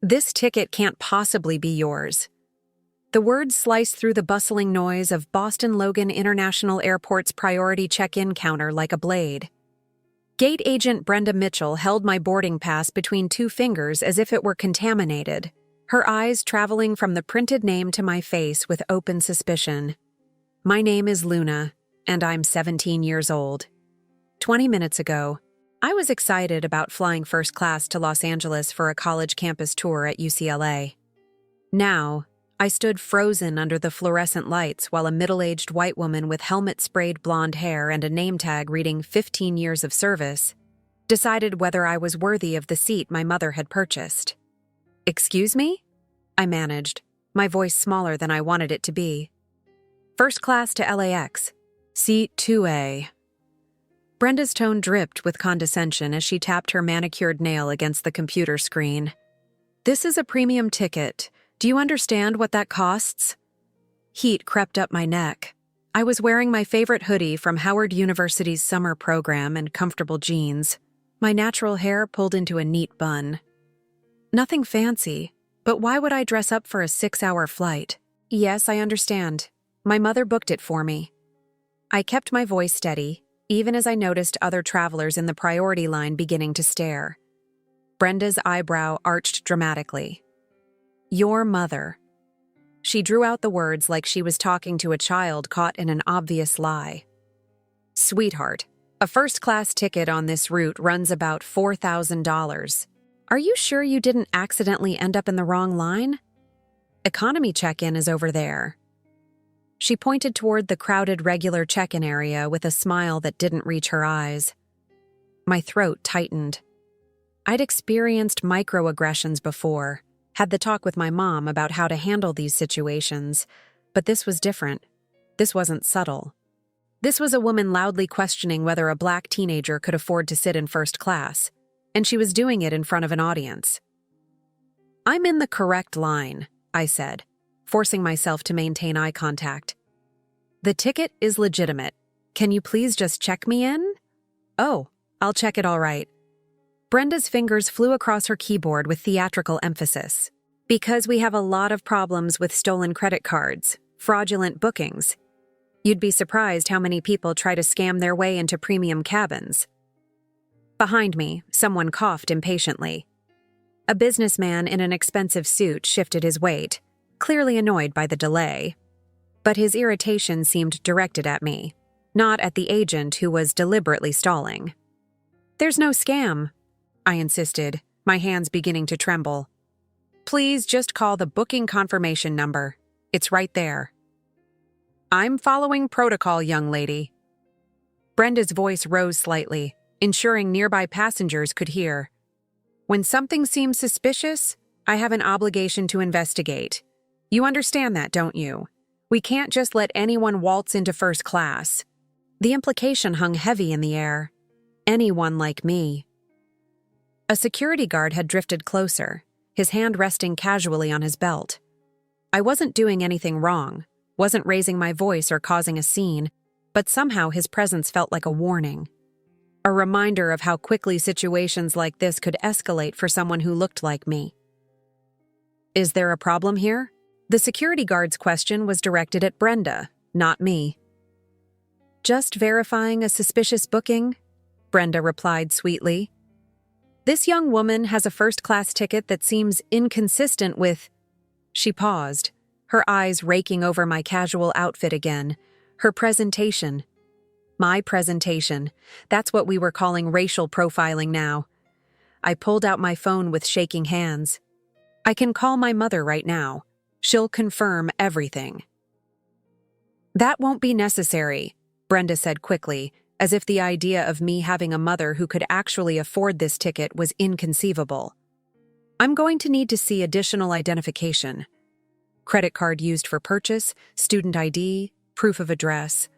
This ticket can't possibly be yours. The words sliced through the bustling noise of Boston Logan International Airport's priority check-in counter like a blade. Gate agent Brenda Mitchell held my boarding pass between two fingers as if it were contaminated, her eyes traveling from the printed name to my face with open suspicion. My name is Luna, and I'm 17 years old. 20 minutes ago, I was excited about flying first class to Los Angeles for a college campus tour at UCLA. Now, I stood frozen under the fluorescent lights while a middle-aged white woman with helmet-sprayed blonde hair and a name tag reading 15 years of service decided whether I was worthy of the seat my mother had purchased. "Excuse me?" I managed, my voice smaller than I wanted it to be. "First class to LAX. Seat 2A. Brenda's tone dripped with condescension as she tapped her manicured nail against the computer screen. "This is a premium ticket. Do you understand what that costs?" Heat crept up my neck. I was wearing my favorite hoodie from Howard University's summer program and comfortable jeans, my natural hair pulled into a neat bun. Nothing fancy, but why would I dress up for a 6-hour flight? "Yes, I understand. My mother booked it for me." I kept my voice steady, even as I noticed other travelers in the priority line beginning to stare. Brenda's eyebrow arched dramatically. "Your mother." She drew out the words like she was talking to a child caught in an obvious lie. "Sweetheart, a first-class ticket on this route runs about $4,000. Are you sure you didn't accidentally end up in the wrong line? Economy check-in is over there." She pointed toward the crowded regular check-in area with a smile that didn't reach her eyes. My throat tightened. I'd experienced microaggressions before, had the talk with my mom about how to handle these situations, but this was different. This wasn't subtle. This was a woman loudly questioning whether a black teenager could afford to sit in first class, and she was doing it in front of an audience. "I'm in the correct line," I said, forcing myself to maintain eye contact. "The ticket is legitimate. Can you please just check me in?" "Oh, I'll check it all right." Brenda's fingers flew across her keyboard with theatrical emphasis. "Because we have a lot of problems with stolen credit cards, fraudulent bookings. You'd be surprised how many people try to scam their way into premium cabins." Behind me, someone coughed impatiently. A businessman in an expensive suit shifted his weight, clearly annoyed by the delay. But his irritation seemed directed at me, not at the agent who was deliberately stalling. "There's no scam," I insisted, my hands beginning to tremble. "Please just call the booking confirmation number. It's right there." "I'm following protocol, young lady." Brenda's voice rose slightly, ensuring nearby passengers could hear. "When something seems suspicious, I have an obligation to investigate. You understand that, don't you? We can't just let anyone waltz into first class." The implication hung heavy in the air. Anyone like me. A security guard had drifted closer, his hand resting casually on his belt. I wasn't doing anything wrong, wasn't raising my voice or causing a scene, but somehow his presence felt like a warning. A reminder of how quickly situations like this could escalate for someone who looked like me. "Is there a problem here?" The security guard's question was directed at Brenda, not me. "Just verifying a suspicious booking," Brenda replied sweetly. "This young woman has a first-class ticket that seems inconsistent with—" She paused, her eyes raking over my casual outfit again, her presentation. My presentation. That's what we were calling racial profiling now. I pulled out my phone with shaking hands. "I can call my mother right now. She'll confirm everything." "That won't be necessary," Brenda said quickly, as if the idea of me having a mother who could actually afford this ticket was inconceivable. "I'm going to need to see additional identification. Credit card used for purchase, student ID, proof of address."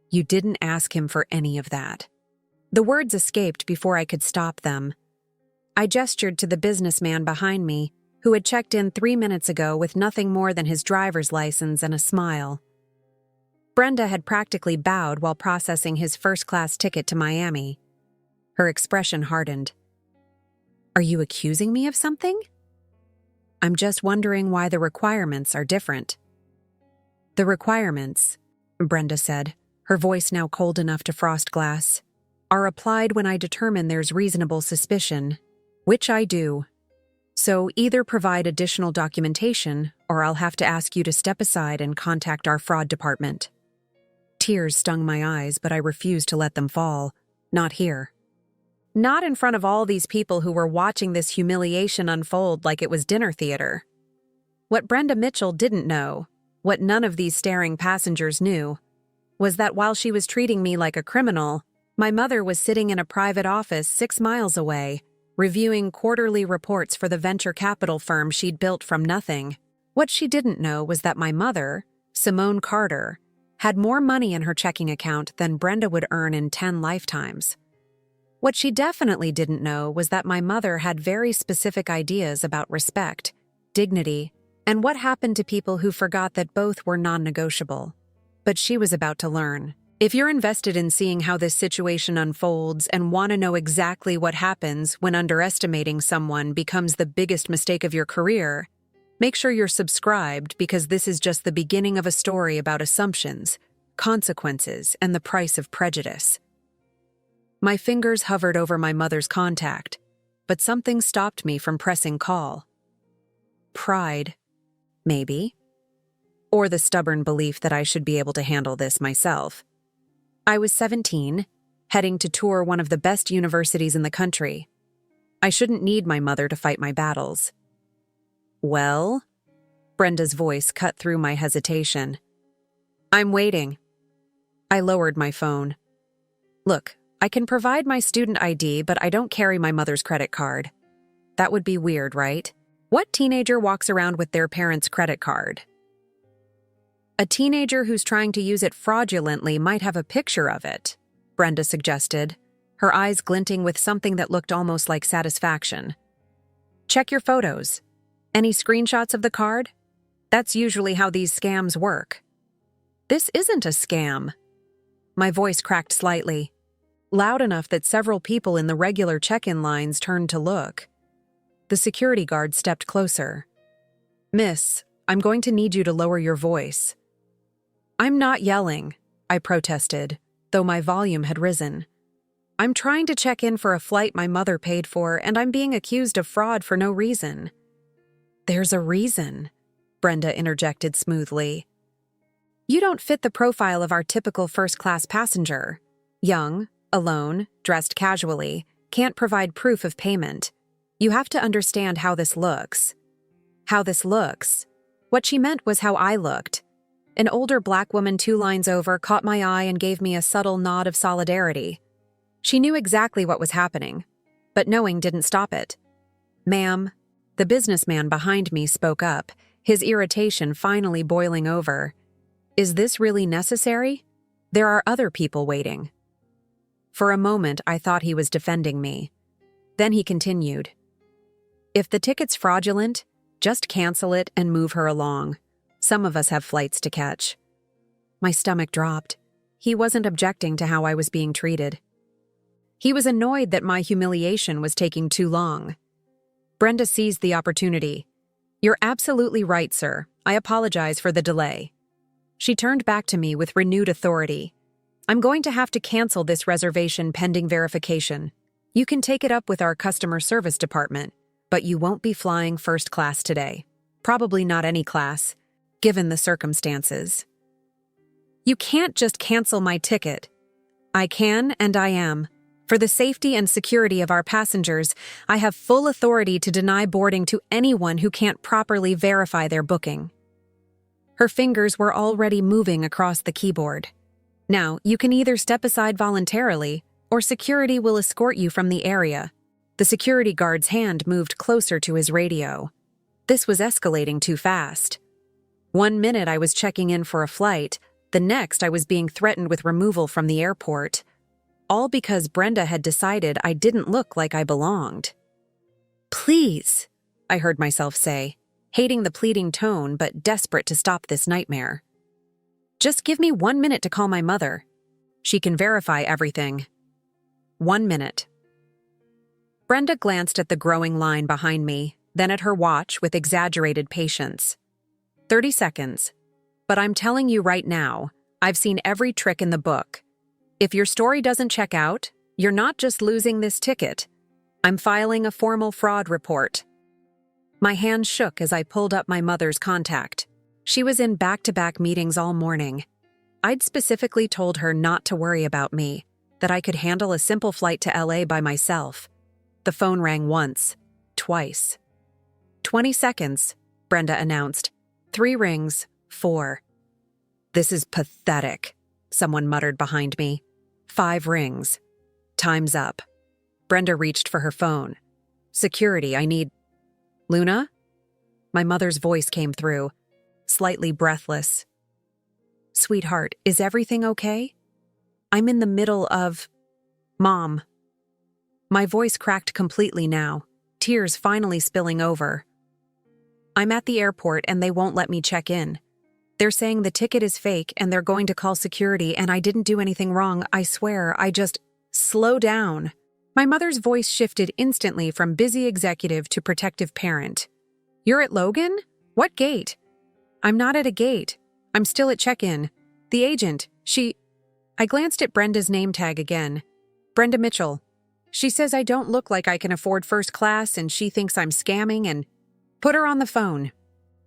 You didn't ask him for any of that. The words escaped before I could stop them. I gestured to the businessman behind me, who had checked in 3 minutes ago with nothing more than his driver's license and a smile. Brenda had practically bowed while processing his first-class ticket to Miami. Her expression hardened. "Are you accusing me of something?" I'm just wondering why the requirements are different. The requirements, Brenda said, her voice now cold enough to frost glass, are applied when I determine there's reasonable suspicion, which I do. So either provide additional documentation, or I'll have to ask you to step aside and contact our fraud department. Tears stung my eyes, but I refused to let them fall. Not here. Not in front of all these people who were watching this humiliation unfold like it was dinner theater. What Brenda Mitchell didn't know, what none of these staring passengers knew, was that while she was treating me like a criminal, my mother was sitting in a private office 6 miles away, reviewing quarterly reports for the venture capital firm she'd built from nothing. What she didn't know was that my mother, Simone Carter, had more money in her checking account than Brenda would earn in 10 lifetimes. What she definitely didn't know was that my mother had very specific ideas about respect, dignity, and what happened to people who forgot that both were non-negotiable. But she was about to learn. If you're invested in seeing how this situation unfolds and want to know exactly what happens when underestimating someone becomes the biggest mistake of your career, make sure you're subscribed, because this is just the beginning of a story about assumptions, consequences, and the price of prejudice. My fingers hovered over my mother's contact, but something stopped me from pressing call. Pride, maybe. Or the stubborn belief that I should be able to handle this myself. I was 17, heading to tour one of the best universities in the country. I shouldn't need my mother to fight my battles. Well? Brenda's voice cut through my hesitation. I'm waiting. I lowered my phone. Look, I can provide my student ID, but I don't carry my mother's credit card. That would be weird, right? What teenager walks around with their parents' credit card? A teenager who's trying to use it fraudulently might have a picture of it, Brenda suggested, her eyes glinting with something that looked almost like satisfaction. Check your photos. Any screenshots of the card? That's usually how these scams work. This isn't a scam. My voice cracked slightly, loud enough that several people in the regular check-in lines turned to look. The security guard stepped closer. Miss, I'm going to need you to lower your voice. I'm not yelling, I protested, though my volume had risen. I'm trying to check in for a flight my mother paid for, and I'm being accused of fraud for no reason. There's a reason, Brenda interjected smoothly. You don't fit the profile of our typical first-class passenger. Young, alone, dressed casually, can't provide proof of payment. You have to understand how this looks. How this looks. What she meant was how I looked. An older black woman 2 lines over caught my eye and gave me a subtle nod of solidarity. She knew exactly what was happening, but knowing didn't stop it. Ma'am, the businessman behind me spoke up, his irritation finally boiling over. Is this really necessary? There are other people waiting. For a moment, I thought he was defending me. Then he continued. If the ticket's fraudulent, just cancel it and move her along. Some of us have flights to catch. My stomach dropped. He wasn't objecting to how I was being treated. He was annoyed that my humiliation was taking too long. Brenda seized the opportunity. You're absolutely right, sir. I apologize for the delay. She turned back to me with renewed authority. I'm going to have to cancel this reservation pending verification. You can take it up with our customer service department, but you won't be flying first class today. Probably not any class, given the circumstances. You can't just cancel my ticket. I can, and I am. For the safety and security of our passengers, I have full authority to deny boarding to anyone who can't properly verify their booking. Her fingers were already moving across the keyboard. Now, you can either step aside voluntarily, or security will escort you from the area. The security guard's hand moved closer to his radio. This was escalating too fast. 1 minute I was checking in for a flight, the next I was being threatened with removal from the airport. All because Brenda had decided I didn't look like I belonged. Please, I heard myself say, hating the pleading tone but desperate to stop this nightmare. Just give me 1 minute to call my mother. She can verify everything. 1 minute. Brenda glanced at the growing line behind me, then at her watch with exaggerated patience. 30 seconds. But I'm telling you right now, I've seen every trick in the book. If your story doesn't check out, you're not just losing this ticket. I'm filing a formal fraud report. My hand shook as I pulled up my mother's contact. She was in back-to-back meetings all morning. I'd specifically told her not to worry about me, that I could handle a simple flight to LA by myself. The phone rang once, twice. 20 seconds, Brenda announced. 3 rings, 4. This is pathetic, someone muttered behind me. 5 rings. Time's up. Brenda reached for her phone. Security, I need... Luna? My mother's voice came through, slightly breathless. Sweetheart, is everything okay? I'm in the middle of... Mom. My voice cracked completely now, tears finally spilling over. I'm at the airport and they won't let me check in. They're saying the ticket is fake and they're going to call security and I didn't do anything wrong, I swear, I just... Slow down. My mother's voice shifted instantly from busy executive to protective parent. You're at Logan? What gate? I'm not at a gate. I'm still at check-in. The agent, I glanced at Brenda's name tag again. Brenda Mitchell. She says I don't look like I can afford first class and she thinks I'm scamming and... Put her on the phone.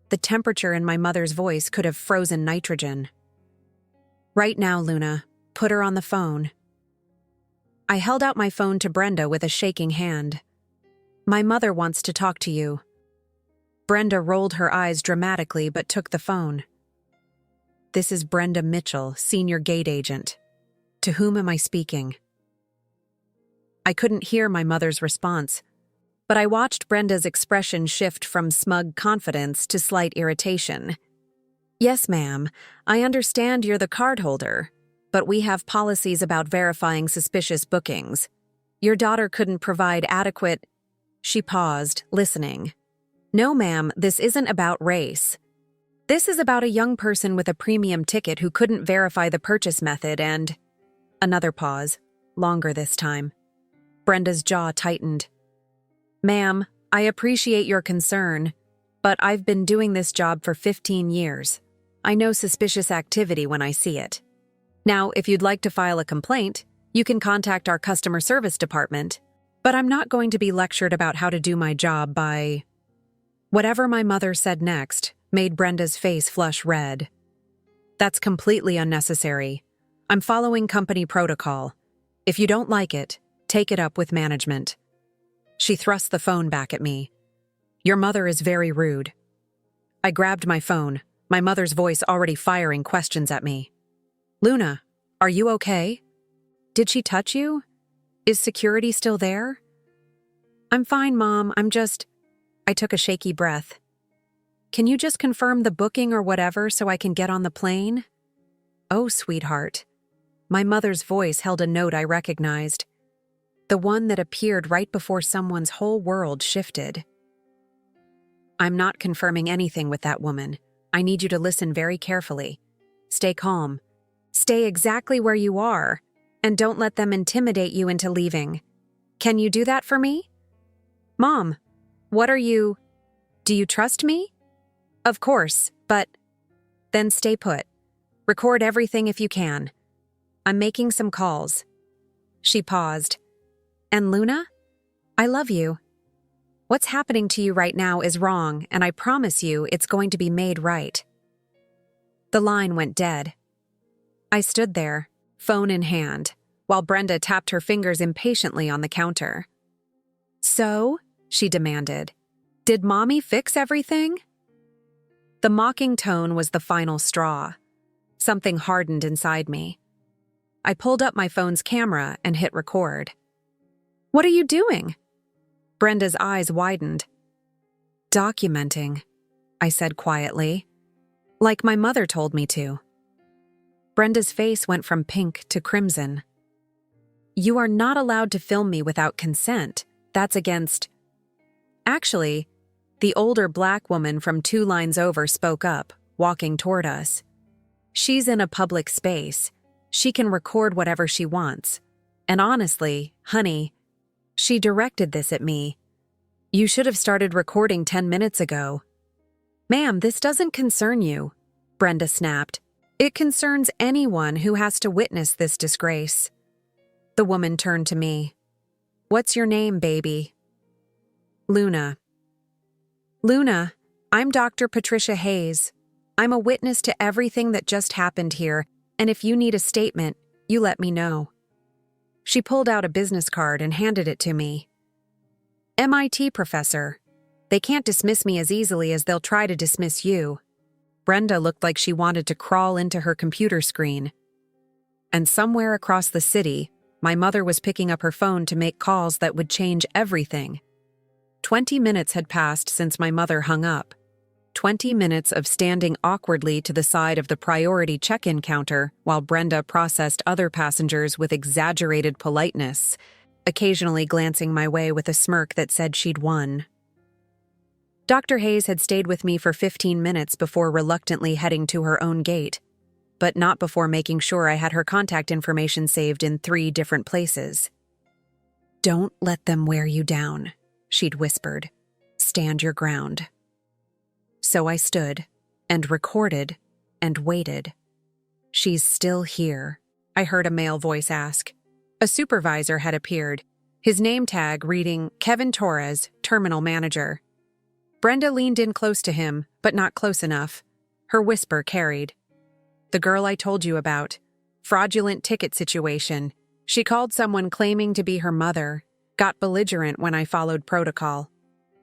The temperature in my mother's voice could have frozen nitrogen. Right now, Luna. Put her on the phone. I held out my phone to Brenda with a shaking hand. My mother wants to talk to you. Brenda rolled her eyes dramatically but took the phone. This is Brenda Mitchell, senior gate agent. To whom am I speaking? I couldn't hear my mother's response, but I watched Brenda's expression shift from smug confidence to slight irritation. Yes, ma'am, I understand you're the cardholder, but we have policies about verifying suspicious bookings. Your daughter couldn't provide adequate... She paused, listening. No, ma'am, this isn't about race. This is about a young person with a premium ticket who couldn't verify the purchase method and... Another pause, longer this time. Brenda's jaw tightened. Ma'am, I appreciate your concern, but I've been doing this job for 15 years. I know suspicious activity when I see it. Now, if you'd like to file a complaint, you can contact our customer service department, but I'm not going to be lectured about how to do my job by... Whatever my mother said next made Brenda's face flush red. That's completely unnecessary. I'm following company protocol. If you don't like it, take it up with management. She thrust the phone back at me. Your mother is very rude. I grabbed my phone, my mother's voice already firing questions at me. Luna, are you okay? Did she touch you? Is security still there? I'm fine, Mom. I took a shaky breath. Can you just confirm the booking or whatever so I can get on the plane? Oh, sweetheart. My mother's voice held a note I recognized. The one that appeared right before someone's whole world shifted. I'm not confirming anything with that woman. I need you to listen very carefully. Stay calm. Stay exactly where you are, and don't let them intimidate you into leaving. Can you do that for me? Mom, do you trust me? Of course, but... Then stay put. Record everything if you can. I'm making some calls. She paused. And Luna? I love you. What's happening to you right now is wrong, and I promise you it's going to be made right. The line went dead. I stood there, phone in hand, while Brenda tapped her fingers impatiently on the counter. So, she demanded, did Mommy fix everything? The mocking tone was the final straw. Something hardened inside me. I pulled up my phone's camera and hit record. What are you doing? Brenda's eyes widened. Documenting, I said quietly, like my mother told me to. Brenda's face went from pink to crimson. You are not allowed to film me without consent. That's against... Actually, the older black woman from 2 lines over spoke up, walking toward us. She's in a public space. She can record whatever she wants. And honestly, honey, she directed this at me. You should have started recording 10 minutes ago. Ma'am, this doesn't concern you, Brenda snapped. It concerns anyone who has to witness this disgrace. The woman turned to me. What's your name, baby? Luna. Luna, I'm Dr. Patricia Hayes. I'm a witness to everything that just happened here, and if you need a statement, you let me know. She pulled out a business card and handed it to me. MIT professor. They can't dismiss me as easily as they'll try to dismiss you. Brenda looked like she wanted to crawl into her computer screen. And somewhere across the city, my mother was picking up her phone to make calls that would change everything. 20 minutes had passed since my mother hung up. 20 minutes of standing awkwardly to the side of the priority check-in counter while Brenda processed other passengers with exaggerated politeness, occasionally glancing my way with a smirk that said she'd won. Dr. Hayes had stayed with me for 15 minutes before reluctantly heading to her own gate, but not before making sure I had her contact information saved in 3 different places. Don't let them wear you down, she'd whispered. Stand your ground. So I stood, and recorded, and waited. She's still here, I heard a male voice ask. A supervisor had appeared, his name tag reading Kevin Torres, Terminal Manager. Brenda leaned in close to him, but not close enough. Her whisper carried. The girl I told you about. Fraudulent ticket situation. She called someone claiming to be her mother. Got belligerent when I followed protocol.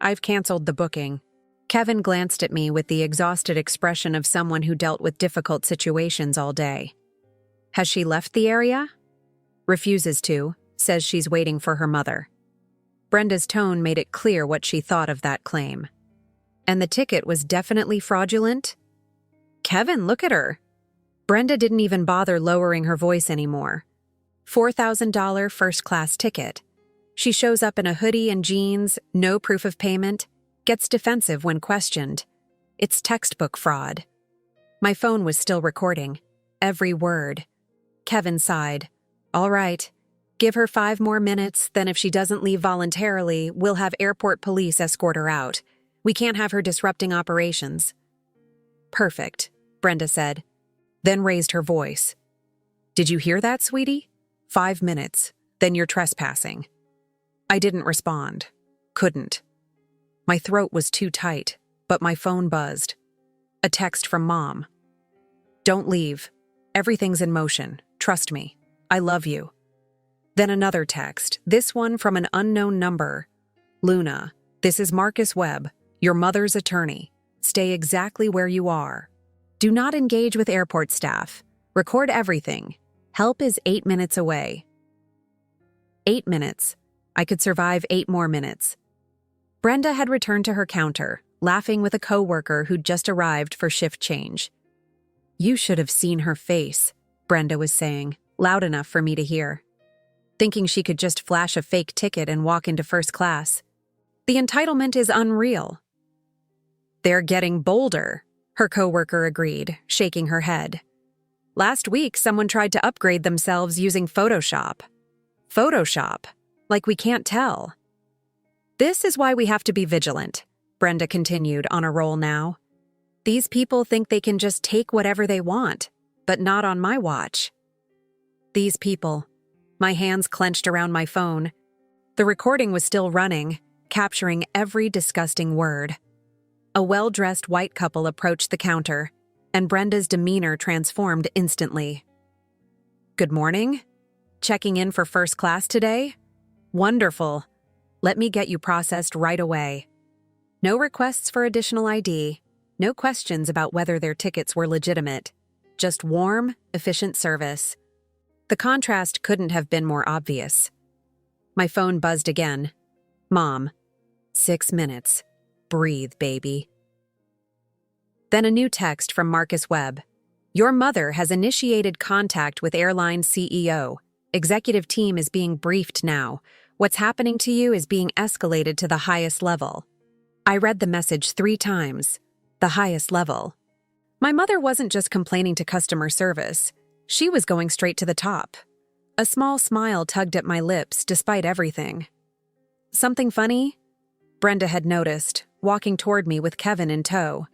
I've canceled the booking. Kevin glanced at me with the exhausted expression of someone who dealt with difficult situations all day. Has she left the area? Refuses to, says she's waiting for her mother. Brenda's tone made it clear what she thought of that claim. And the ticket was definitely fraudulent? Kevin, look at her. Brenda didn't even bother lowering her voice anymore. $4,000 first-class ticket. She shows up in a hoodie and jeans, no proof of payment, gets defensive when questioned. It's textbook fraud. My phone was still recording. Every word. Kevin sighed. All right. Give her 5 more minutes, then if she doesn't leave voluntarily, we'll have airport police escort her out. We can't have her disrupting operations. Perfect, Brenda said, then raised her voice. Did you hear that, sweetie? 5 minutes, then you're trespassing. I didn't respond. Couldn't. My throat was too tight, but my phone buzzed. A text from Mom. Don't leave. Everything's in motion. Trust me. I love you. Then another text, this one from an unknown number. Luna, this is Marcus Webb, your mother's attorney. Stay exactly where you are. Do not engage with airport staff. Record everything. Help is 8 minutes away. 8 minutes. I could survive 8 more minutes. Brenda had returned to her counter, laughing with a coworker who'd just arrived for shift change. You should have seen her face, Brenda was saying, loud enough for me to hear. Thinking she could just flash a fake ticket and walk into first class. The entitlement is unreal. They're getting bolder, her coworker agreed, shaking her head. Last week, someone tried to upgrade themselves using Photoshop. Photoshop? Like we can't tell. This is why we have to be vigilant, Brenda continued on a roll now. These people think they can just take whatever they want, but not on my watch. These people. My hands clenched around my phone. The recording was still running, capturing every disgusting word. A well-dressed white couple approached the counter, and Brenda's demeanor transformed instantly. Good morning? Checking in for first class today? Wonderful. Let me get you processed right away. No requests for additional ID, no questions about whether their tickets were legitimate. Just warm, efficient service. The contrast couldn't have been more obvious. My phone buzzed again. Mom. 6 minutes. Breathe, baby. Then a new text from Marcus Webb. Your mother has initiated contact with Airline CEO. Executive team is being briefed now. What's happening to you is being escalated to the highest level. I read the message 3 times. The highest level. My mother wasn't just complaining to customer service. She was going straight to the top. A small smile tugged at my lips despite everything. Something funny? Brenda had noticed, walking toward me with Kevin in tow.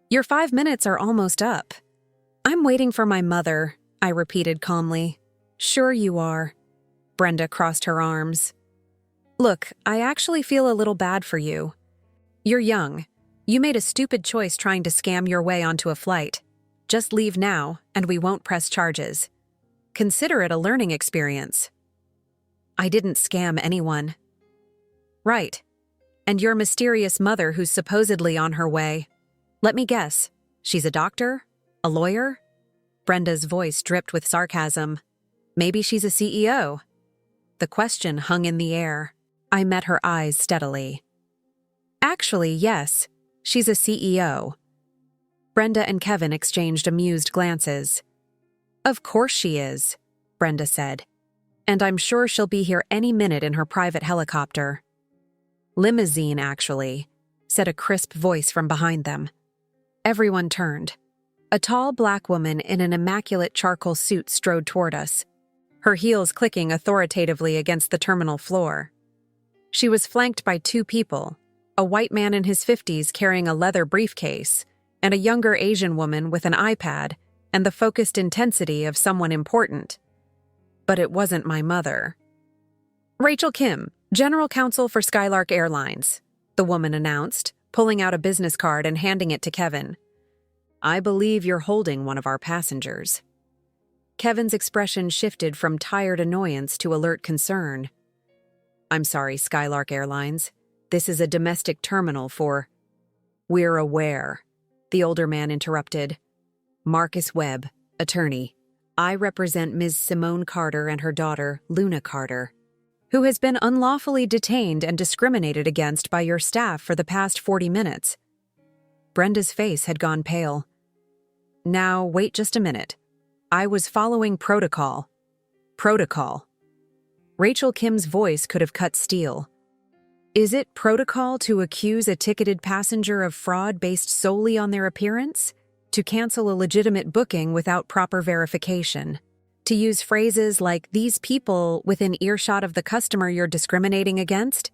"Your 5 minutes are almost up." "I'm waiting for my mother," I repeated calmly. "Sure you are." Brenda crossed her arms. "Look, I actually feel a little bad for you. You're young. You made a stupid choice trying to scam your way onto a flight. Just leave now, and we won't press charges. Consider it a learning experience." "I didn't scam anyone." "Right. And your mysterious mother who's supposedly on her way. Let me guess. She's a doctor? A lawyer?" Brenda's voice dripped with sarcasm. "Maybe she's a CEO." The question hung in the air. I met her eyes steadily. "Actually, yes. She's a CEO." Brenda and Kevin exchanged amused glances. "Of course she is," Brenda said. "And I'm sure she'll be here any minute in her private helicopter." "Limousine, actually," said a crisp voice from behind them. Everyone turned. A tall black woman in an immaculate charcoal suit strode toward us, her heels clicking authoritatively against the terminal floor. She was flanked by 2 people, a white man in his 50s carrying a leather briefcase, and a younger Asian woman with an iPad and the focused intensity of someone important. But it wasn't my mother. "Rachel Kim, General Counsel for Skylark Airlines," the woman announced, pulling out a business card and handing it to Kevin. "I believe you're holding one of our passengers." Kevin's expression shifted from tired annoyance to alert concern. "I'm sorry, Skylark Airlines. This is a domestic terminal for—" "We're aware," the older man interrupted. "Marcus Webb, attorney. I represent Ms. Simone Carter and her daughter, Luna Carter, who has been unlawfully detained and discriminated against by your staff for the past 40 minutes. Brenda's face had gone pale. "Now, wait just a minute. I was following protocol." "Protocol." Rachel Kim's voice could have cut steel. "Is it protocol to accuse a ticketed passenger of fraud based solely on their appearance? To cancel a legitimate booking without proper verification? To use phrases like 'these people' within earshot of the customer you're discriminating against?"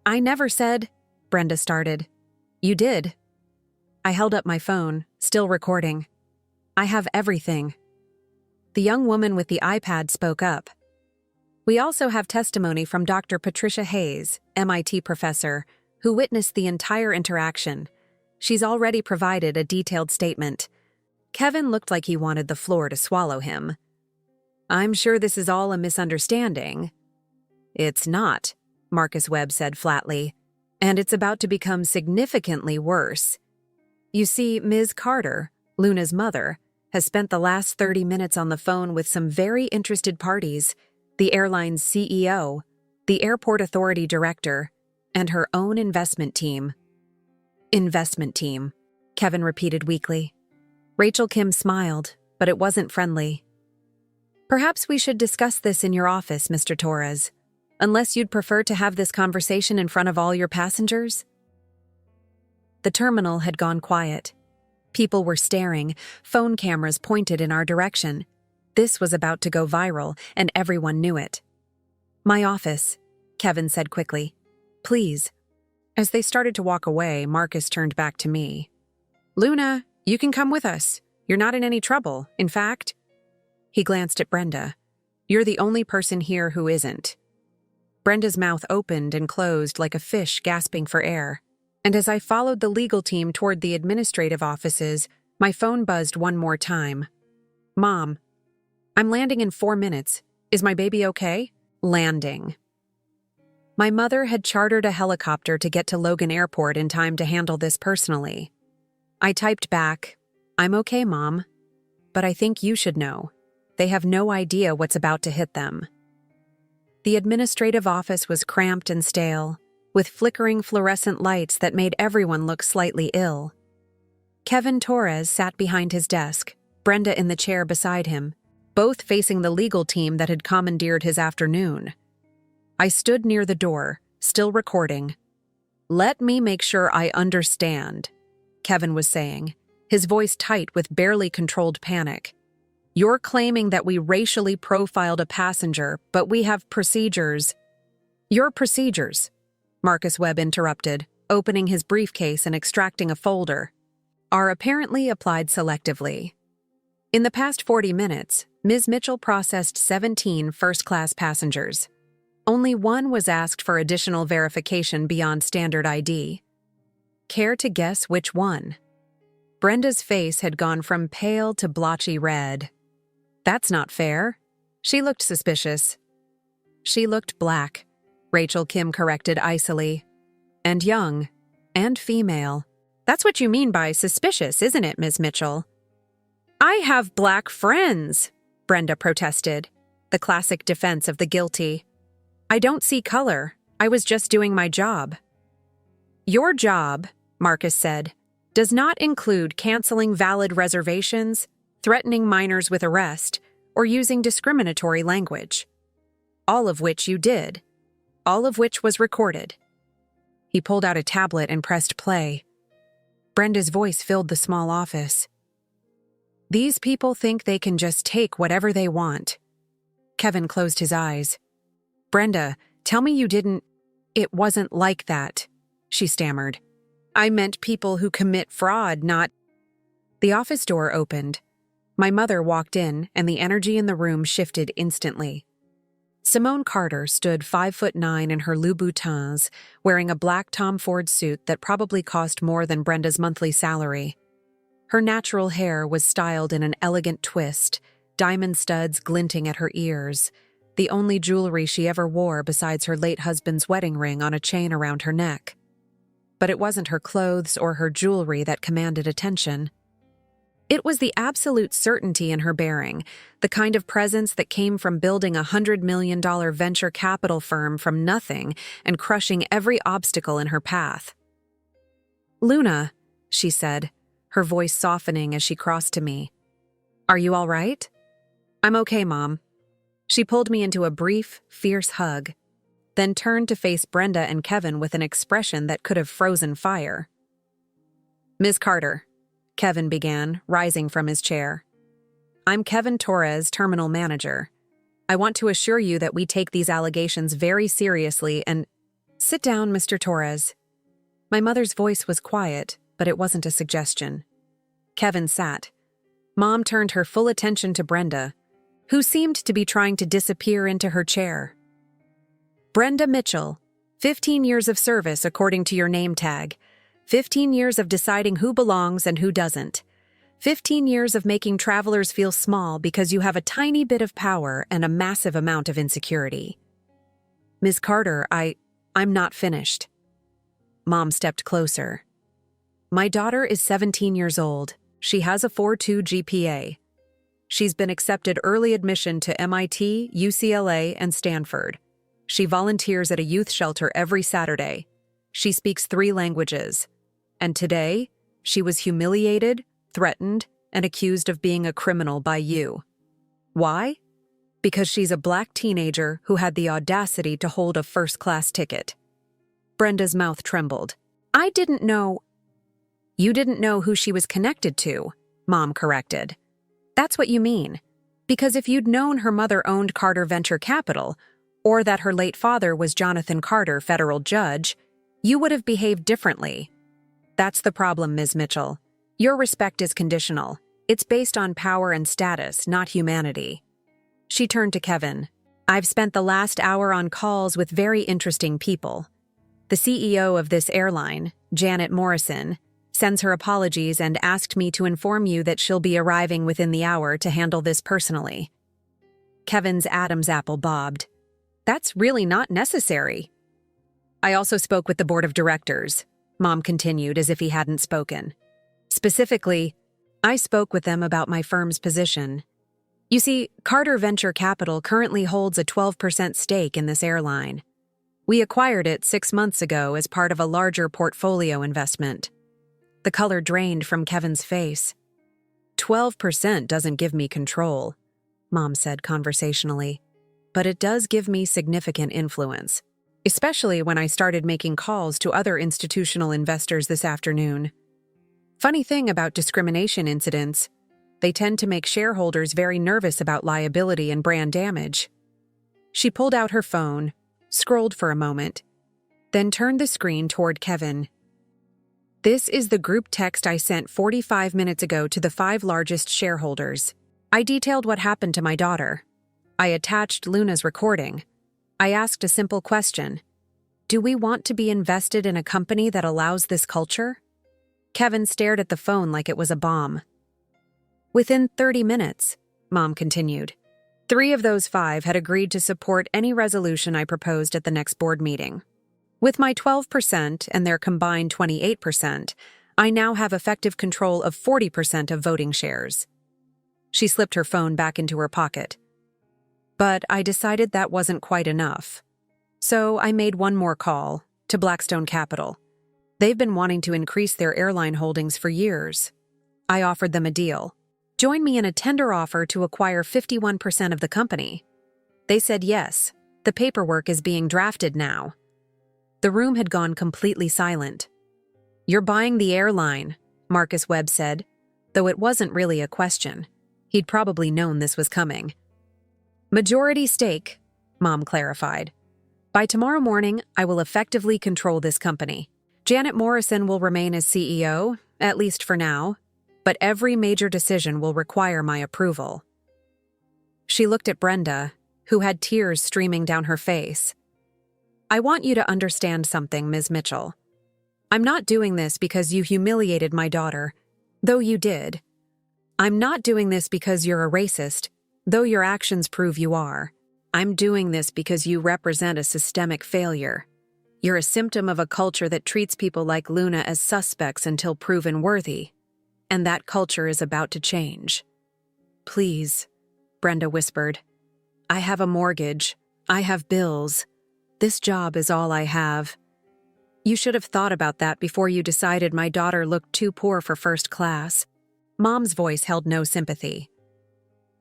"I never said," Brenda started. "You did." I held up my phone, still recording. "I have everything." The young woman with the iPad spoke up. "We also have testimony from Dr. Patricia Hayes, MIT professor, who witnessed the entire interaction. She's already provided a detailed statement." Kevin looked like he wanted the floor to swallow him. "I'm sure this is all a misunderstanding." "It's not," Marcus Webb said flatly, "and it's about to become significantly worse. You see, Ms. Carter, Luna's mother, has spent the last 30 minutes on the phone with some very interested parties, the airline's CEO, the airport authority director, and her own investment team." "Investment team," Kevin repeated weakly. Rachel Kim smiled, but it wasn't friendly. "Perhaps we should discuss this in your office, Mr. Torres, unless you'd prefer to have this conversation in front of all your passengers." The terminal had gone quiet. People were staring, phone cameras pointed in our direction. This was about to go viral, and everyone knew it. "My office," Kevin said quickly. "Please." As they started to walk away, Marcus turned back to me. "Luna, you can come with us. You're not in any trouble. In fact—" He glanced at Brenda. "You're the only person here who isn't." Brenda's mouth opened and closed like a fish gasping for air. And as I followed the legal team toward the administrative offices, my phone buzzed one more time. "Mom, I'm landing in 4 minutes. Is my baby okay?" Landing. My mother had chartered a helicopter to get to Logan Airport in time to handle this personally. I typed back, "I'm okay, Mom. But I think you should know. They have no idea what's about to hit them." The administrative office was cramped and stale, with flickering fluorescent lights that made everyone look slightly ill. Kevin Torres sat behind his desk, Brenda in the chair beside him, both facing the legal team that had commandeered his afternoon. I stood near the door, still recording. "Let me make sure I understand," Kevin was saying, his voice tight with barely controlled panic. "You're claiming that we racially profiled a passenger, but we have procedures." "Your procedures," Marcus Webb interrupted, opening his briefcase and extracting a folder. Are apparently applied selectively. In the past 40 minutes, Ms. Mitchell processed 17 first-class passengers. Only one was asked for additional verification beyond standard ID. Care to guess which one? Brenda's face had gone from pale to blotchy red. That's not fair. She looked suspicious. She looked black, Rachel Kim corrected icily. And young. And female. That's what you mean by suspicious, isn't it, Ms. Mitchell? I have black friends, Brenda protested, the classic defense of the guilty. I don't see color. I was just doing my job. Your job, Marcus said, does not include canceling valid reservations, threatening minors with arrest, or using discriminatory language. All of which you did. All of which was recorded. He pulled out a tablet and pressed play. Brenda's voice filled the small office. These people think they can just take whatever they want. Kevin closed his eyes. Brenda, tell me you didn't— It wasn't like that, she stammered. I meant people who commit fraud, not— The office door opened. My mother walked in, and the energy in the room shifted instantly. Simone Carter stood 5'9" in her Louboutins, wearing a black Tom Ford suit that probably cost more than Brenda's monthly salary. Her natural hair was styled in an elegant twist, diamond studs glinting at her ears, the only jewelry she ever wore besides her late husband's wedding ring on a chain around her neck. But it wasn't her clothes or her jewelry that commanded attention. It was the absolute certainty in her bearing, the kind of presence that came from building a $100 million venture capital firm from nothing and crushing every obstacle in her path. Luna, she said, her voice softening as she crossed to me. Are you all right? I'm okay, Mom. She pulled me into a brief, fierce hug, then turned to face Brenda and Kevin with an expression that could have frozen fire. Ms. Carter, Kevin began, rising from his chair. I'm Kevin Torres, terminal manager. I want to assure you that we take these allegations very seriously and— Sit down, Mr. Torres. My mother's voice was quiet, but it wasn't a suggestion. Kevin sat. Mom turned her full attention to Brenda, who seemed to be trying to disappear into her chair. Brenda Mitchell, 15 years of service according to your name tag. 15 years of deciding who belongs and who doesn't. 15 years of making travelers feel small because you have a tiny bit of power and a massive amount of insecurity. Ms. Carter, I'm not finished. Mom stepped closer. My daughter is 17 years old. She has a 4.2 GPA. She's been accepted early admission to MIT, UCLA, and Stanford. She volunteers at a youth shelter every Saturday. She speaks 3 languages. And today, she was humiliated, threatened, and accused of being a criminal by you. Why? Because she's a black teenager who had the audacity to hold a first-class ticket. Brenda's mouth trembled. I didn't know— You didn't know who she was connected to, Mom corrected. That's what you mean. Because if you'd known her mother owned Carter Venture Capital, or that her late father was Jonathan Carter, federal judge, you would have behaved differently. That's the problem, Ms. Mitchell. Your respect is conditional. It's based on power and status, not humanity. She turned to Kevin. I've spent the last hour on calls with very interesting people. The CEO of this airline, Janet Morrison, sends her apologies and asked me to inform you that she'll be arriving within the hour to handle this personally. Kevin's Adam's apple bobbed. That's really not necessary. I also spoke with the board of directors, Mom continued as if he hadn't spoken. Specifically, I spoke with them about my firm's position. You see, Carter Venture Capital currently holds a 12% stake in this airline. We acquired it 6 months ago as part of a larger portfolio investment. The color drained from Kevin's face. 12% doesn't give me control, Mom said conversationally, but it does give me significant influence, especially when I started making calls to other institutional investors this afternoon. Funny thing about discrimination incidents, they tend to make shareholders very nervous about liability and brand damage. She pulled out her phone, scrolled for a moment. then turned the screen toward Kevin. "This is the group text I sent 45 minutes ago to the 5 largest shareholders. I detailed what happened to my daughter. I attached Luna's recording. I asked a simple question. Do we want to be invested in a company that allows this culture?" Kevin stared at the phone like it was a bomb. "Within 30 minutes, Mom continued, 3 of those 5 had agreed to support any resolution I proposed at the next board meeting. With my 12% and their combined 28%, I now have effective control of 40% of voting shares." She slipped her phone back into her pocket. "But I decided that wasn't quite enough. So I made one more call to Blackstone Capital. They've been wanting to increase their airline holdings for years. I offered them a deal. Join me in a tender offer to acquire 51% of the company. They said yes. The paperwork is being drafted now." The room had gone completely silent. "You're buying the airline," Marcus Webb said, though it wasn't really a question. He'd probably known this was coming. "Majority stake," Mom clarified. "By tomorrow morning, I will effectively control this company. Janet Morrison will remain as CEO, at least for now, but every major decision will require my approval." She looked at Brenda, who had tears streaming down her face. "I want you to understand something, Ms. Mitchell. I'm not doing this because you humiliated my daughter, though you did. I'm not doing this because you're a racist, though your actions prove you are. I'm doing this because you represent a systemic failure. You're a symptom of a culture that treats people like Luna as suspects until proven worthy. And that culture is about to change." "Please," Brenda whispered. "I have a mortgage. I have bills. This job is all I have. You should have thought about that before you decided my daughter looked too poor for first class." Mom's voice held no sympathy.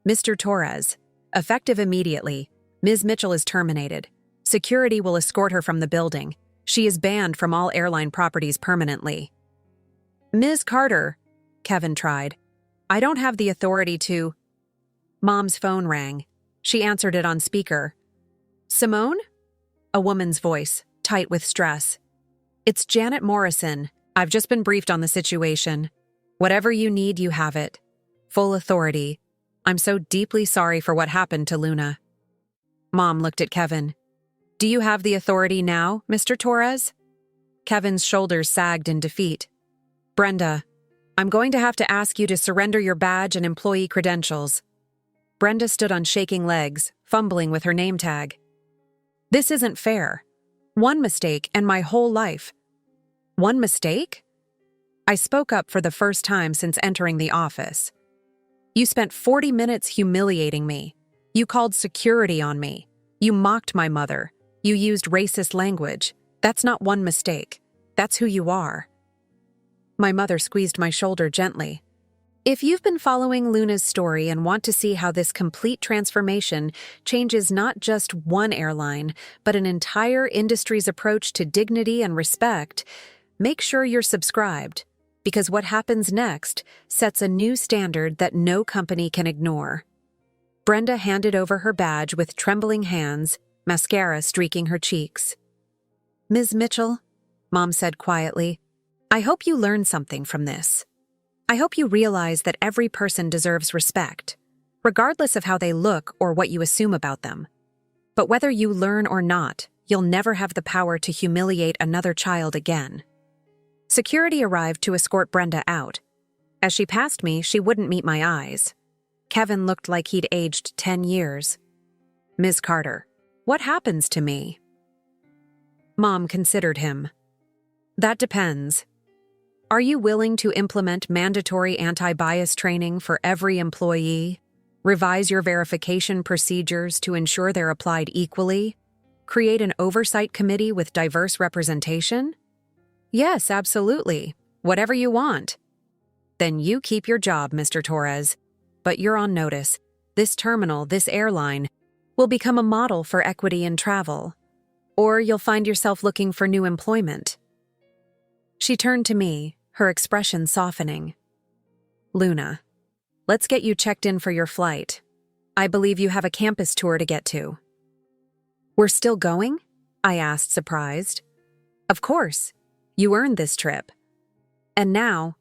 "Mr. Torres, effective immediately, Ms. Mitchell is terminated. Security will escort her from the building. She is banned from all airline properties permanently." "Ms. Carter," Kevin tried. "I don't have the authority to—" Mom's phone rang. She answered it on speaker. "Simone?" A woman's voice, tight with stress. "It's Janet Morrison. I've just been briefed on the situation. Whatever you need, you have it. Full authority. I'm so deeply sorry for what happened to Luna." Mom looked at Kevin. "Do you have the authority now, Mr. Torres?" Kevin's shoulders sagged in defeat. "Brenda, I'm going to have to ask you to surrender your badge and employee credentials." Brenda stood on shaking legs, fumbling with her name tag. "This isn't fair. One mistake and my whole life." "One mistake?" I spoke up for the first time since entering the office. "You spent 40 minutes humiliating me. You called security on me. You mocked my mother. You used racist language. That's not one mistake. That's who you are." My mother squeezed my shoulder gently. "If you've been following Luna's story and want to see how this complete transformation changes not just one airline, but an entire industry's approach to dignity and respect, make sure you're subscribed, because what happens next sets a new standard that no company can ignore." Brenda handed over her badge with trembling hands, mascara streaking her cheeks. "Ms. Mitchell," Mom said quietly, "I hope you learned something from this. I hope you realize that every person deserves respect, regardless of how they look or what you assume about them. But whether you learn or not, you'll never have the power to humiliate another child again." Security arrived to escort Brenda out. As she passed me, she wouldn't meet my eyes. Kevin looked like he'd aged 10 years. "Ms. Carter, what happens to me?" Mom considered him. "That depends. Are you willing to implement mandatory anti-bias training for every employee, revise your verification procedures to ensure they're applied equally, create an oversight committee with diverse representation?" "Yes, absolutely. Whatever you want." "Then you keep your job, Mr. Torres. But you're on notice. This terminal, this airline, will become a model for equity in travel. Or you'll find yourself looking for new employment." She turned to me, her expression softening. "Luna, let's get you checked in for your flight. I believe you have a campus tour to get to." "We're still going?" I asked, surprised. Of course. You earned this trip. And now,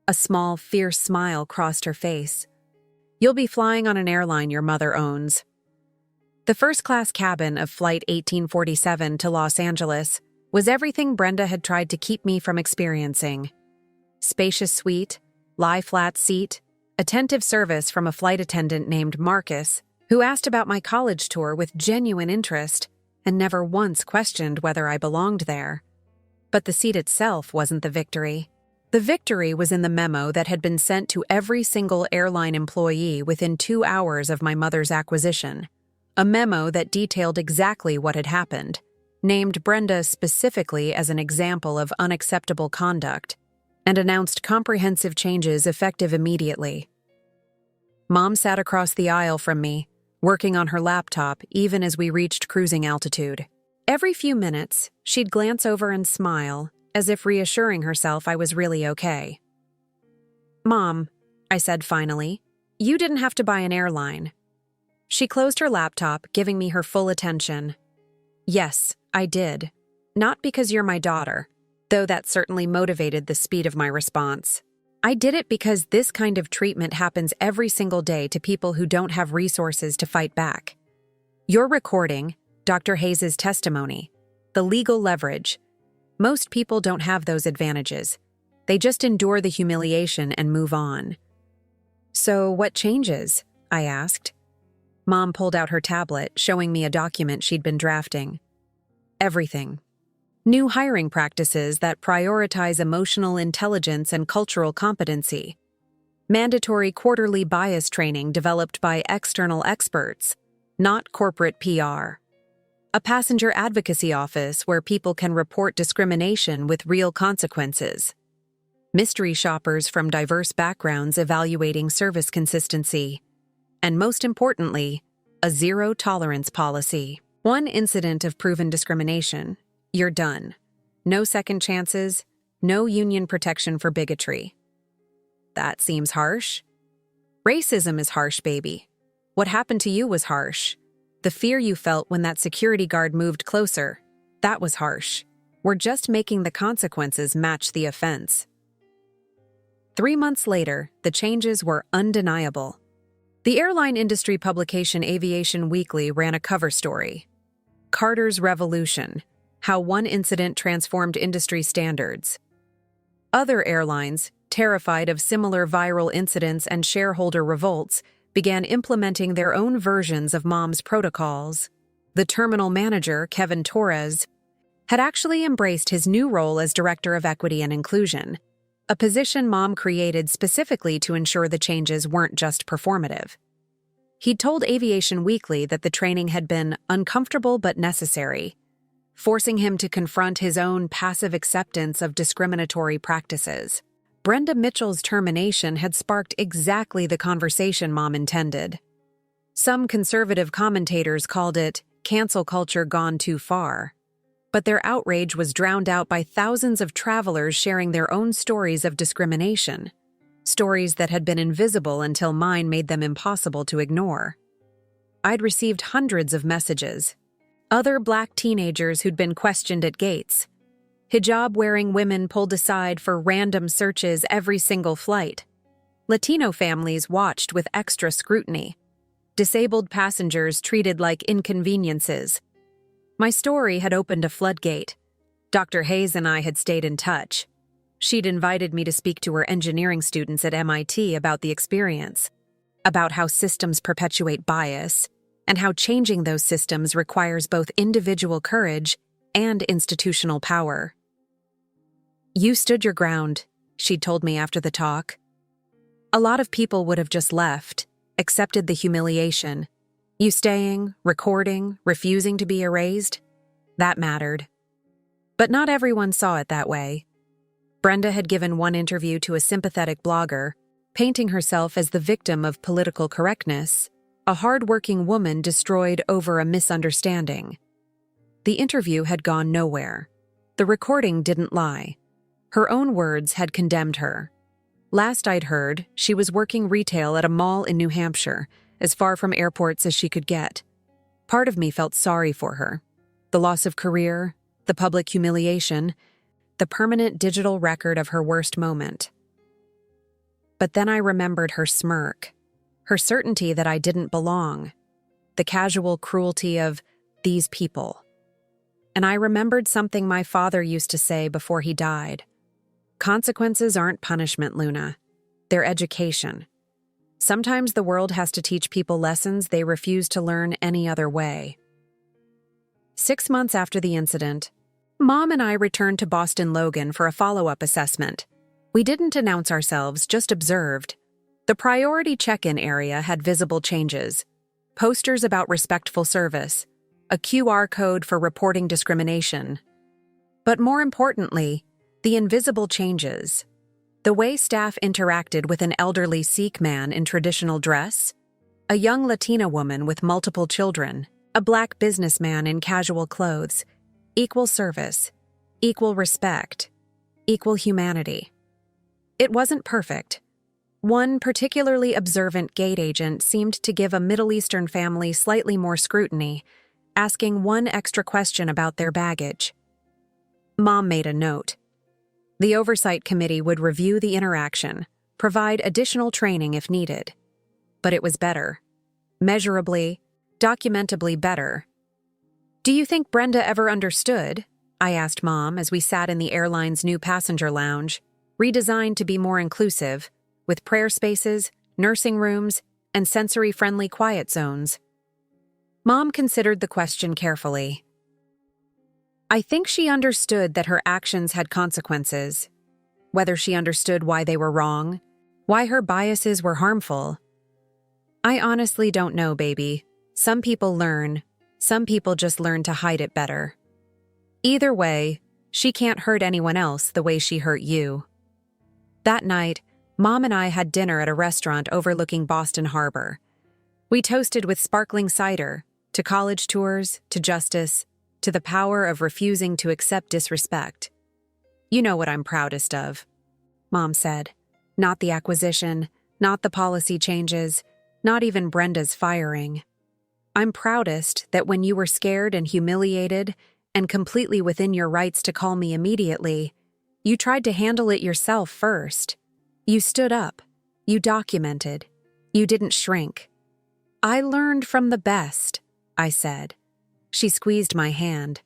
a small, fierce smile crossed her face. You'll be flying on an airline your mother owns. The first-class cabin of Flight 1847 to Los Angeles was everything Brenda had tried to keep me from experiencing. Spacious suite, lie-flat seat, attentive service from a flight attendant named Marcus, who asked about my college tour with genuine interest and never once questioned whether I belonged there. But the seat itself wasn't the victory. The victory was in the memo that had been sent to every single airline employee within 2 hours of my mother's acquisition. A memo that detailed exactly what had happened, named Brenda specifically as an example of unacceptable conduct, and announced comprehensive changes effective immediately. Mom sat across the aisle from me, working on her laptop even as we reached cruising altitude. Every few minutes, she'd glance over and smile, as if reassuring herself I was really okay. "Mom," I said finally, "you didn't have to buy an airline." She closed her laptop, giving me her full attention. "Yes, I did. Not because you're my daughter, though that certainly motivated the speed of my response. I did it because this kind of treatment happens every single day to people who don't have resources to fight back. You're recording Dr. Hayes' testimony, the legal leverage. Most people don't have those advantages. They just endure the humiliation and move on." "So what changes?" I asked. Mom pulled out her tablet, showing me a document she'd been drafting. "Everything. New hiring practices that prioritize emotional intelligence and cultural competency. Mandatory quarterly bias training developed by external experts, not corporate PR. A passenger advocacy office where people can report discrimination with real consequences. Mystery shoppers from diverse backgrounds evaluating service consistency. And most importantly, a zero-tolerance policy. One incident of proven discrimination, you're done. No second chances, no union protection for bigotry." That seems harsh. Racism is harsh, baby. What happened to you was harsh. The fear you felt when that security guard moved closer, that was harsh. We're just making the consequences match the offense. 3 months later, the changes were undeniable. The airline industry publication Aviation Weekly ran a cover story. Carter's Revolution: How One Incident Transformed Industry Standards. Other airlines, terrified of similar viral incidents and shareholder revolts, began implementing their own versions of Mom's protocols. The terminal manager, Kevin Torres, had actually embraced his new role as Director of Equity and Inclusion, a position Mom created specifically to ensure the changes weren't just performative. He'd told Aviation Weekly that the training had been uncomfortable but necessary, forcing him to confront his own passive acceptance of discriminatory practices. Brenda Mitchell's termination had sparked exactly the conversation Mom intended. Some conservative commentators called it cancel culture gone too far, but their outrage was drowned out by thousands of travelers sharing their own stories of discrimination, stories that had been invisible until mine made them impossible to ignore. I'd received hundreds of messages. Other Black teenagers who'd been questioned at gates. Hijab-wearing women pulled aside for random searches every single flight. Latino families watched with extra scrutiny. Disabled passengers treated like inconveniences. My story had opened a floodgate. Dr. Hayes and I had stayed in touch. She'd invited me to speak to her engineering students at MIT about the experience, about how systems perpetuate bias, and how changing those systems requires both individual courage and institutional power. "You stood your ground," she'd told me after the talk. "A lot of people would have just left, accepted the humiliation. You staying, recording, refusing to be erased, that mattered." But not everyone saw it that way. Brenda had given one interview to a sympathetic blogger, painting herself as the victim of political correctness, a hard-working woman destroyed over a misunderstanding. The interview had gone nowhere. The recording didn't lie. Her own words had condemned her. Last I'd heard, she was working retail at a mall in New Hampshire, as far from airports as she could get. Part of me felt sorry for her. The loss of career, the public humiliation, the permanent digital record of her worst moment. But then I remembered her smirk, her certainty that I didn't belong, the casual cruelty of these people. And I remembered something my father used to say before he died. Consequences aren't punishment, Luna. They're education. Sometimes the world has to teach people lessons they refuse to learn any other way. 6 months after the incident, Mom and I returned to Boston Logan for a follow-up assessment. We didn't announce ourselves, just observed. The priority check-in area had visible changes. Posters about respectful service, a QR code for reporting discrimination. But more importantly, the invisible changes. The way staff interacted with an elderly Sikh man in traditional dress, a young Latina woman with multiple children, a Black businessman in casual clothes. Equal service, equal respect, equal humanity. It wasn't perfect. One particularly observant gate agent seemed to give a Middle Eastern family slightly more scrutiny, asking one extra question about their baggage. Mom made a note. The oversight committee would review the interaction, provide additional training if needed. But it was better. Measurably, documentably better. "Do you think Brenda ever understood?" I asked Mom as we sat in the airline's new passenger lounge, redesigned to be more inclusive, with prayer spaces, nursing rooms, and sensory-friendly quiet zones. Mom considered the question carefully. "I think she understood that her actions had consequences. Whether she understood why they were wrong, why her biases were harmful. I honestly don't know, baby. Some people learn. Some people just learn to hide it better. Either way, she can't hurt anyone else the way she hurt you." That night, Mom and I had dinner at a restaurant overlooking Boston Harbor. We toasted with sparkling cider, to college tours, to justice, to the power of refusing to accept disrespect. "You know what I'm proudest of," Mom said. "Not the acquisition, not the policy changes, not even Brenda's firing. I'm proudest that when you were scared and humiliated and completely within your rights to call me immediately, you tried to handle it yourself first. You stood up. You documented. You didn't shrink. I learned from the best," I said. She squeezed my hand.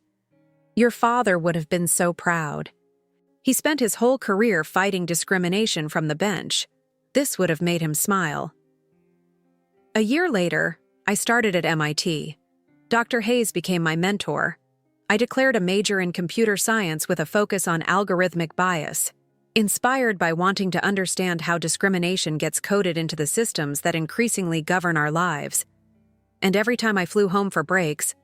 "Your father would have been so proud. He spent his whole career fighting discrimination from the bench. This would have made him smile." A year later, I started at MIT. Dr. Hayes became my mentor. I declared a major in computer science with a focus on algorithmic bias, inspired by wanting to understand how discrimination gets coded into the systems that increasingly govern our lives. And every time I flew home for breaks,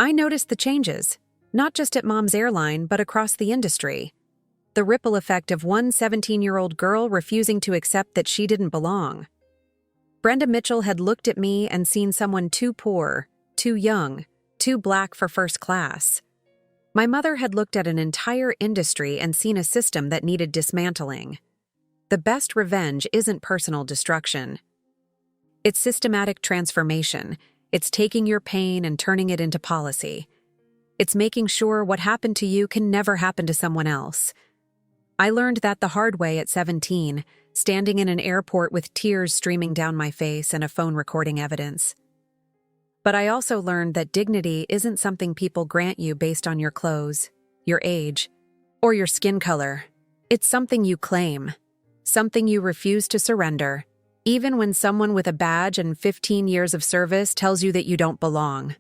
I noticed the changes, not just at Mom's airline, but across the industry. The ripple effect of one 17-year-old girl refusing to accept that she didn't belong. Brenda Mitchell had looked at me and seen someone too poor, too young, too Black for first class. My mother had looked at an entire industry and seen a system that needed dismantling. The best revenge isn't personal destruction. It's systematic transformation. It's taking your pain and turning it into policy. It's making sure what happened to you can never happen to someone else. I learned that the hard way at 17, standing in an airport with tears streaming down my face and a phone recording evidence. But I also learned that dignity isn't something people grant you based on your clothes, your age, or your skin color. It's something you claim, something you refuse to surrender, even when someone with a badge and 15 years of service tells you that you don't belong.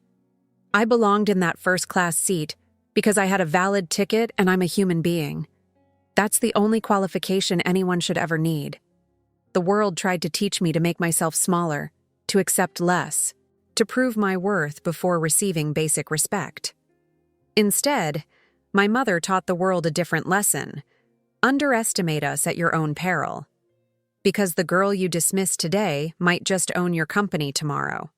I belonged in that first-class seat because I had a valid ticket and I'm a human being. That's the only qualification anyone should ever need. The world tried to teach me to make myself smaller, to accept less, to prove my worth before receiving basic respect. Instead, my mother taught the world a different lesson. Underestimate us at your own peril. Because the girl you dismiss today might just own your company tomorrow.